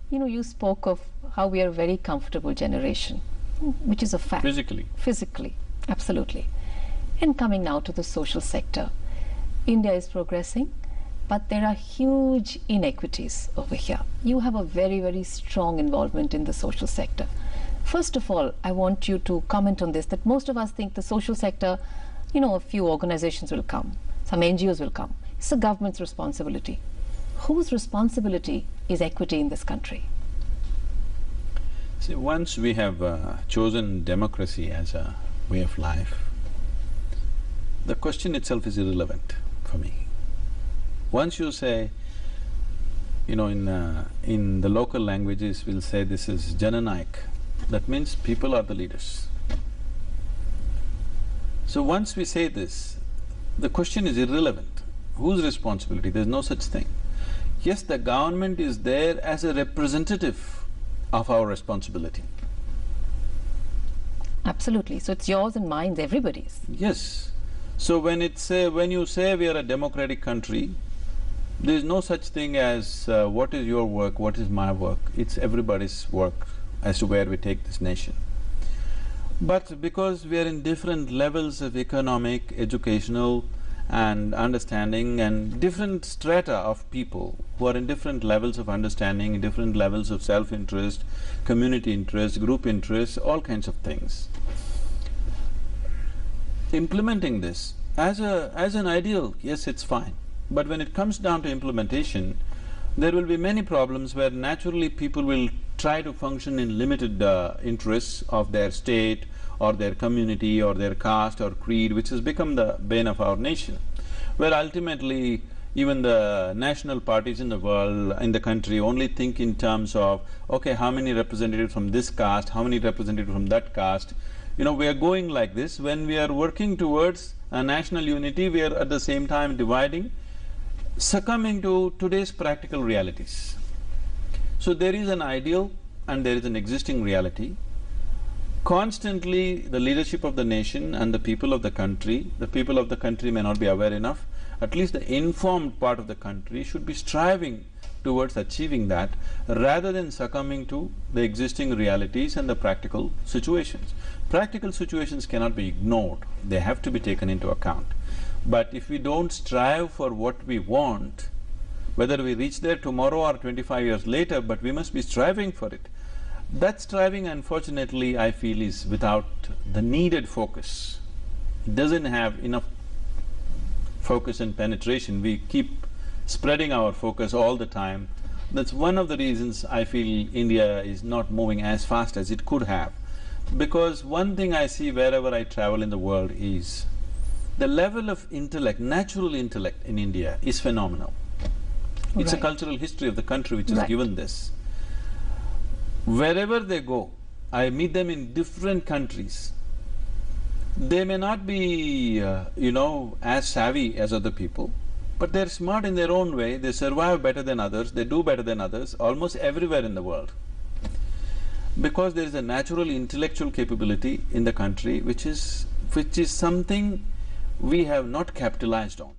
You spoke of how we are a very comfortable generation, which is a fact. Physically, absolutely. And coming now to the social sector, India is progressing, but there are huge inequities over here. You have a very, very strong involvement in the social sector. First of all, I want you to comment on this, that most of us think the social sector, a few organizations will come, some NGOs will come. It's the government's responsibility. Whose responsibility is equity in this country? See, once we have chosen democracy as a way of life, the question itself is irrelevant for me. Once you say, in the local languages we'll say this is Jananaik, that means people are the leaders. So once we say this, the question is irrelevant. Whose responsibility? There's no such thing. Yes, the government is there as a representative of our responsibility. Absolutely. So it's yours and mine, everybody's. Yes. So when you say we are a democratic country, there is no such thing as what is your work, what is my work. It's everybody's work as to where we take this nation. But because we are in different levels of economic, educational and understanding, and different strata of people who are in different levels of understanding, different levels of self-interest, community interest, group interest, all kinds of things. Implementing this as an ideal, yes, it's fine. But when it comes down to implementation, there will be many problems where naturally people will try to function in limited interests of their state or their community or their caste or creed, which has become the bane of our nation, where ultimately even the national parties in the world, in the country, only think in terms of, okay, how many representatives from this caste, how many representatives from that caste. We are going like this. When we are working towards a national unity, we are at the same time dividing, succumbing to today's practical realities. So there is an ideal and there is an existing reality. Constantly the leadership of the nation and the people of the country may not be aware enough, at least the informed part of the country should be striving towards achieving that, rather than succumbing to the existing realities and the practical situations. Practical situations cannot be ignored, they have to be taken into account. But if we don't strive for what we want, whether we reach there tomorrow or 25 years later, but we must be striving for it. That striving, unfortunately, I feel is without the needed focus. It doesn't have enough focus and penetration. We keep spreading our focus all the time. That's one of the reasons I feel India is not moving as fast as it could have. Because one thing I see wherever I travel in the world is the level of intellect, natural intellect in India is phenomenal. It's a cultural history of the country which has given this. Wherever they go, I meet them in different countries. They may not be, as savvy as other people, but they're smart in their own way, they survive better than others, they do better than others, almost everywhere in the world. Because there is a natural intellectual capability in the country which is something we have not capitalized on.